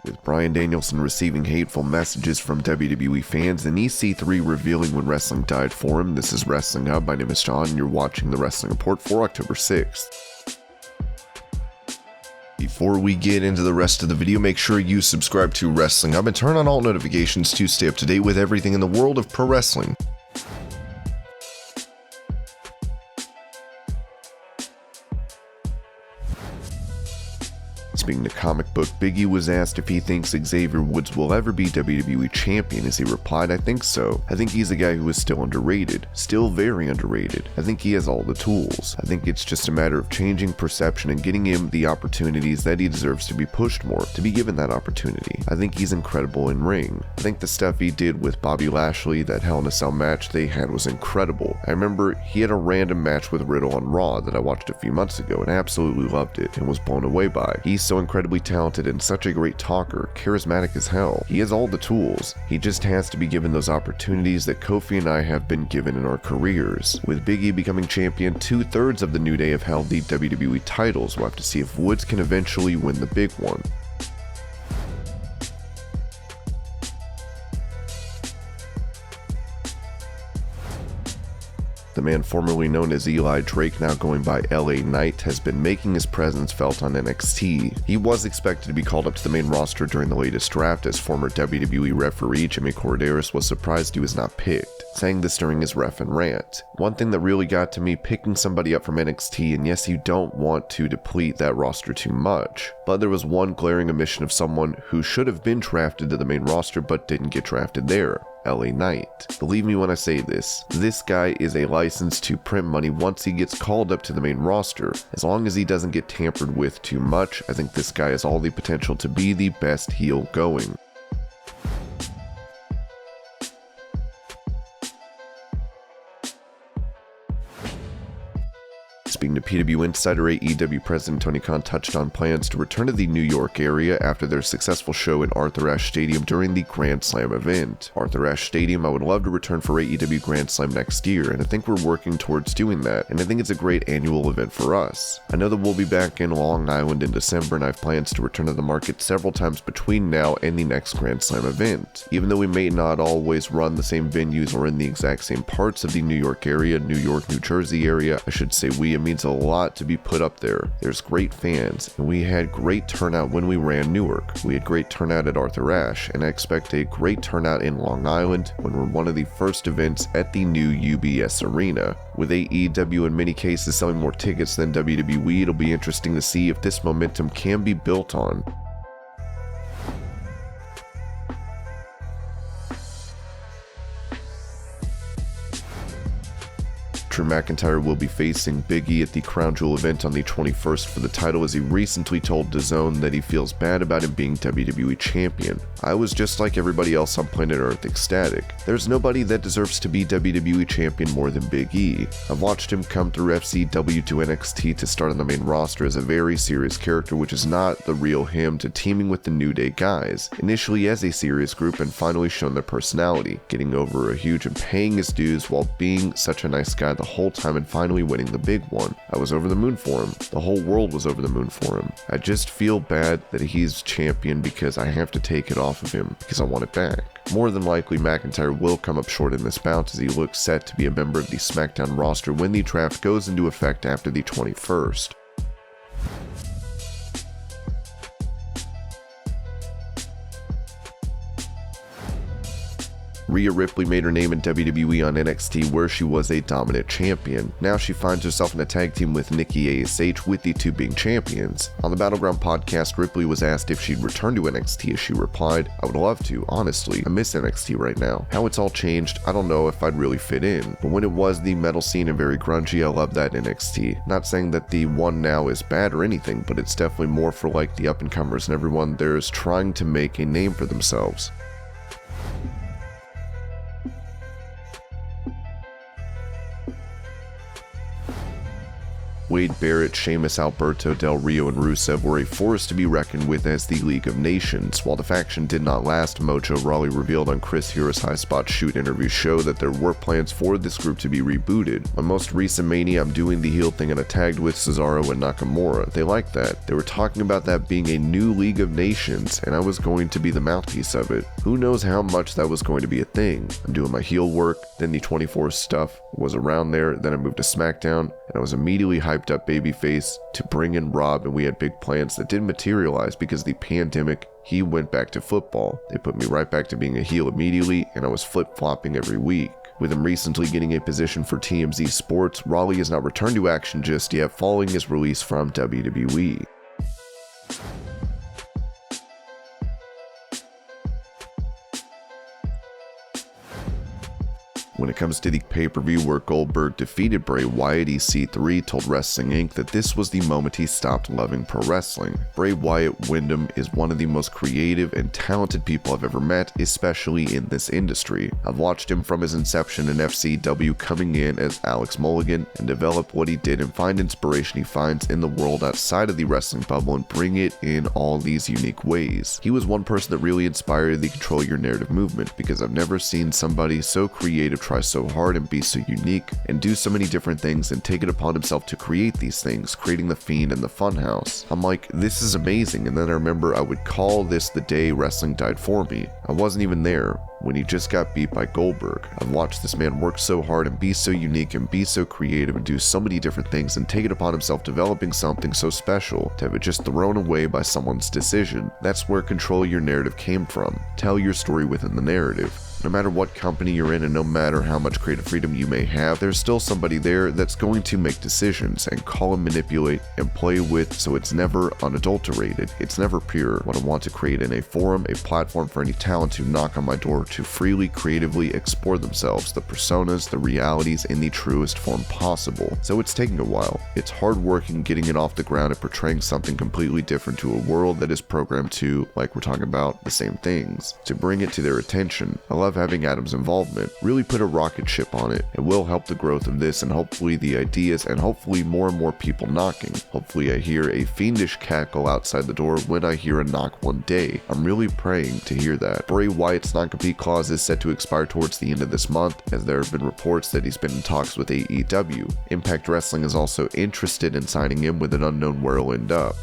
With Bryan Danielson receiving hateful messages from WWE fans and EC3 revealing when wrestling died for him, this is Wrestling Hub. My name is John and you're watching the Wrestling Report for October 6th. Before we get into the rest of the video, make sure you subscribe to Wrestling Hub and turn on all notifications to stay up to date with everything in the world of pro wrestling. Speaking of comic book, Big E was asked if he thinks Xavier Woods will ever be WWE champion, as he replied, "I think so. I think he's a guy who is still underrated. Still very underrated. I think he has all the tools. I think it's just a matter of changing perception and getting him the opportunities that he deserves to be pushed more, to be given that opportunity. I think he's incredible in ring. I think the stuff he did with Bobby Lashley, that Hell in a Cell match they had, was incredible. I remember he had a random match with Riddle on Raw that I watched a few months ago and absolutely loved it and was blown away by. He's so incredibly talented and such a great talker, charismatic as hell. He has all the tools. He just has to be given those opportunities that Kofi and I have been given in our careers." With Big E becoming champion, 2/3 of the New Day have held the WWE titles. We'll have to see if Woods can eventually win the big one. The man formerly known as Eli Drake, now going by LA Knight, has been making his presence felt on NXT. He was expected to be called up to the main roster during the latest draft, as former WWE referee Jimmy Corderas was surprised he was not picked, saying this during his ref and rant. "One thing that really got to me, picking somebody up from NXT, and yes, you don't want to deplete that roster too much, but there was one glaring omission of someone who should have been drafted to the main roster but didn't get drafted there. LA Knight. Believe me when I say this guy is a license to print money once he gets called up to the main roster. As long as he doesn't get tampered with too much, I think this guy has all the potential to be the best heel going." Speaking to PW Insider, AEW President Tony Khan touched on plans to return to the New York area after their successful show in Arthur Ashe Stadium during the Grand Slam event. "Arthur Ashe Stadium, I would love to return for AEW Grand Slam next year, and I think we're working towards doing that, and I think it's a great annual event for us. I know that we'll be back in Long Island in December, and I have plans to return to the market several times between now and the next Grand Slam event. Even though we may not always run the same venues or in the exact same parts of the New York area, New York, New Jersey area, I should say it means a lot to be put up there. There's great fans, and we had great turnout when we ran Newark. We had great turnout at Arthur Ashe, and I expect a great turnout in Long Island when we're one of the first events at the new UBS Arena. With AEW in many cases selling more tickets than WWE, it'll be interesting to see if this momentum can be built on." Drew McIntyre will be facing Big E at the Crown Jewel event on the 21st for the title, as he recently told DAZN that he feels bad about him being WWE champion. "I was just like everybody else on planet Earth, ecstatic. There's nobody that deserves to be WWE champion more than Big E. I've watched him come through FCW to NXT to start on the main roster as a very serious character, which is not the real him, to teaming with the New Day guys, initially as a serious group and finally shown their personality, getting over a huge and paying his dues while being such a nice guy the whole time and finally winning the big one. I was over the moon for him. The whole world was over the moon for him. I just feel bad that he's champion because I have to take it off of him because I want it back." More than likely, McIntyre will come up short in this bout, as he looks set to be a member of the SmackDown roster when the draft goes into effect after the 21st. Rhea Ripley made her name in WWE on NXT, where she was a dominant champion. Now she finds herself in a tag team with Nikki ASH, with the two being champions. On the Battleground podcast, Ripley was asked if she'd return to NXT, as she replied, "I would love to, honestly. I miss NXT right now. How it's all changed, I don't know if I'd really fit in. But when it was the metal scene and very grungy, I love that NXT. Not saying that the one now is bad or anything, but it's definitely more for like the up-and-comers and everyone there's trying to make a name for themselves." Wade Barrett, Sheamus, Alberto, Del Rio, and Rusev were a force to be reckoned with as the League of Nations. While the faction did not last, Mojo Rawley revealed on Chris Hero's High Spot Shoot interview show that there were plans for this group to be rebooted. My most recent Mania, I'm doing the heel thing and I tagged with Cesaro and Nakamura. They liked that. They were talking about that being a new League of Nations, and I was going to be the mouthpiece of it. Who knows how much that was going to be a thing. I'm doing my heel work, then the 24 stuff was around there, then I moved to SmackDown, and I was immediately hyped up babyface to bring in Rob, and we had big plans that didn't materialize because of the pandemic. He went back to football. They put me right back to being a heel immediately, and I was flip-flopping every week. With him recently getting a position for TMZ Sports, Rawley has not returned to action just yet following his release from WWE. When it comes to the pay-per-view where Goldberg defeated Bray Wyatt, EC3 told Wrestling Inc. that this was the moment he stopped loving pro wrestling. Bray Wyatt Wyndham is one of the most creative and talented people I've ever met, especially in this industry. I've watched him from his inception in FCW coming in as Alex Mulligan and develop what he did and find inspiration he finds in the world outside of the wrestling bubble and bring it in all these unique ways. He was one person that really inspired the Control Your Narrative movement because I've never seen somebody so creative try so hard and be so unique and do so many different things and take it upon himself to create these things, creating the Fiend and the Funhouse. I'm like, this is amazing. And then I remember I would call this the day wrestling died for me. I wasn't even there when he just got beat by Goldberg. I've watched this man work so hard and be so unique and be so creative and do so many different things and take it upon himself developing something so special to have it just thrown away by someone's decision. That's where Control Your Narrative came from. Tell your story within the narrative. No matter what company you're in and no matter how much creative freedom you may have, there's still somebody there that's going to make decisions and call and manipulate and play with, so it's never unadulterated. It's never pure. What I want to create in a forum, a platform for any talent to knock on my door to freely, creatively explore themselves, the personas, the realities in the truest form possible. So it's taking a while. It's hard working getting it off the ground and portraying something completely different to a world that is programmed to, like we're talking about, the same things. To bring it to their attention. I love having Adam's involvement. Really put a rocket ship on it. It will help the growth of this and hopefully the ideas and hopefully more and more people knocking. Hopefully I hear a fiendish cackle outside the door when I hear a knock one day. I'm really praying to hear that. Bray Wyatt's non-compete clause is set to expire towards the end of this month, as there have been reports that he's been in talks with AEW. Impact Wrestling is also interested in signing him with an unknown where he'll end up.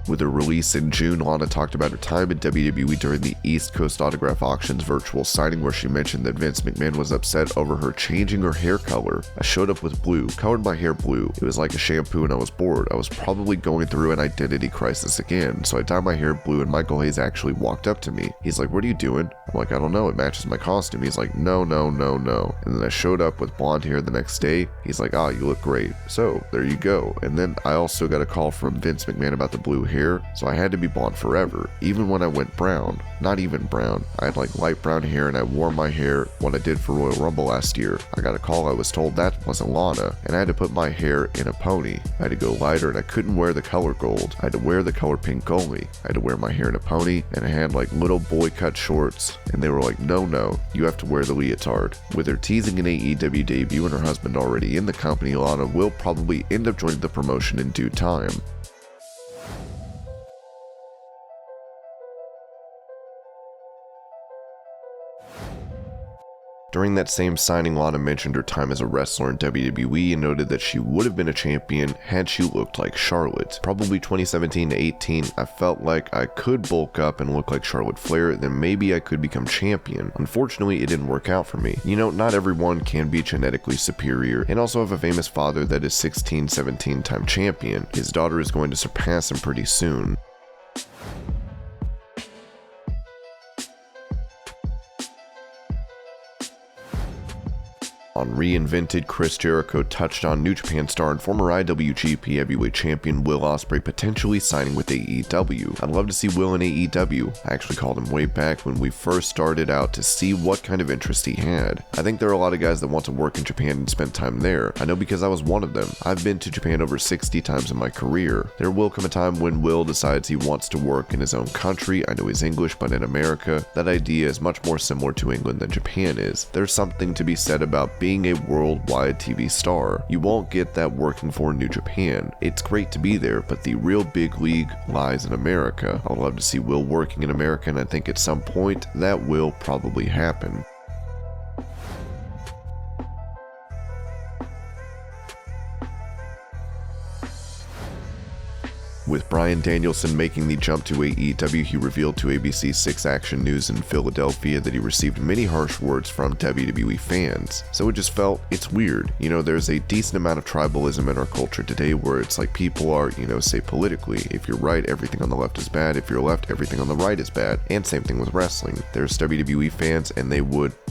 With her release in June, Lana talked about her time in WWE during the East Coast Autograph Auctions virtual signing, where she mentioned that Vince McMahon was upset over her changing her hair color. I showed up with blue, colored my hair blue. It was like a shampoo and I was bored. I was probably going through an identity crisis again, so I dyed my hair blue and Michael Hayes actually walked up to me. He's like, "What are you doing?" I'm like, "I don't know, it matches my costume." He's like, no. And then I showed up with blonde hair the next day. He's like, "Ah, you look great." So there you go. And then I also got a call from Vince McMahon about the blue hair, so I had to be blonde forever. Even when I went brown, not even brown, I had like light brown hair and I wore my hair when I did for Royal Rumble last year. I got a call, I was told that wasn't Lana, and I had to put my hair in a pony. I had to go lighter and I couldn't wear the color gold. I had to wear the color pink only. I had to wear my hair in a pony and I had like little boy cut shorts, and they were like, no, you have to wear the leotard. With her teasing an AEW debut and her husband already in the company, Lana will probably end up joining the promotion in due time. During that same signing, Lana mentioned her time as a wrestler in WWE and noted that she would have been a champion had she looked like Charlotte. Probably 2017 to 18, I felt like I could bulk up and look like Charlotte Flair, then maybe I could become champion. Unfortunately, it didn't work out for me. You know, not everyone can be genetically superior, and also have a famous father that is 16, 17-time champion. His daughter is going to surpass him pretty soon. On Reinvented, Chris Jericho touched on New Japan star and former IWGP Heavyweight Champion Will Ospreay potentially signing with AEW. I'd love to see Will in AEW. I actually called him way back when we first started out to see what kind of interest he had. I think there are a lot of guys that want to work in Japan and spend time there. I know because I was one of them. I've been to Japan over 60 times in my career. There will come a time when Will decides he wants to work in his own country. I know he's English, but in America, that idea is much more similar to England than Japan is. There's something to be said about being a worldwide TV star. You won't get that working for New Japan. It's great to be there, but the real big league lies in America. I would love to see Will working in America, and I think at some point that will probably happen. With Bryan Danielson making the jump to AEW, he revealed to ABC's 6 Action News in Philadelphia that he received many harsh words from WWE fans. So it just felt, it's weird. You know, there's a decent amount of tribalism in our culture today where it's like people are, say politically, if you're right, everything on the left is bad. If you're left, everything on the right is bad. And same thing with wrestling. There's WWE fans and the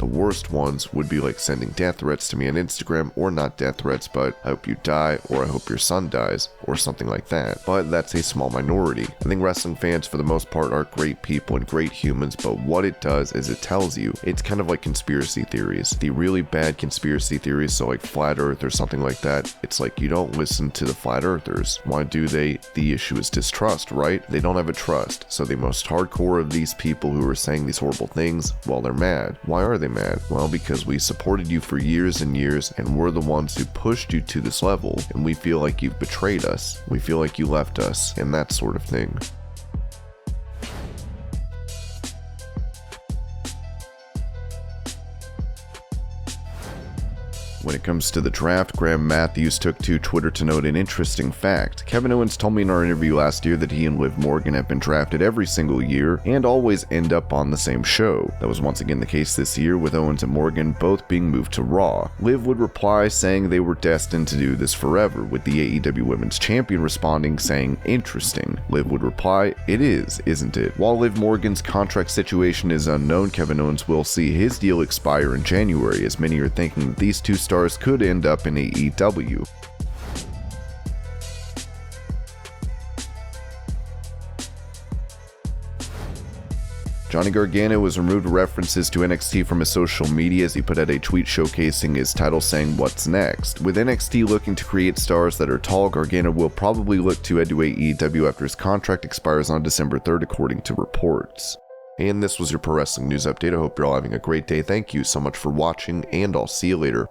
worst ones would be like sending death threats to me on Instagram, or not death threats, but I hope you die, or I hope your son dies, or something like that. But that's a small minority. I think wrestling fans for the most part are great people and great humans, but what it does is it tells you, it's kind of like conspiracy theories. The really bad conspiracy theories, so like flat earth or something like that, it's like you don't listen to the flat earthers. Why do they? The issue is distrust, right? They don't have a trust. So the most hardcore of these people who are saying these horrible things, well, they're mad. Why are they mad? Well, because we supported you for years and years, and we're the ones who pushed you to this level, and we feel like you've betrayed us. We feel like you left us, and that sort of thing. When it comes to the draft, Graham Matthews took to Twitter to note an interesting fact. Kevin Owens told me in our interview last year that he and Liv Morgan have been drafted every single year and always end up on the same show. That was once again the case this year, with Owens and Morgan both being moved to Raw. Liv would reply saying they were destined to do this forever, with the AEW Women's Champion responding saying, "Interesting." Liv would reply, "It is, isn't it?" While Liv Morgan's contract situation is unknown, Kevin Owens will see his deal expire in January, as many are thinking that these two stars could end up in AEW. Johnny Gargano was removed references to NXT from his social media as he put out a tweet showcasing his title saying, "What's next?" With NXT looking to create stars that are tall, Gargano will probably look to head to AEW after his contract expires on December 3rd, according to reports. And this was your Pro Wrestling News Update. I hope you're all having a great day. Thank you so much for watching, and I'll see you later.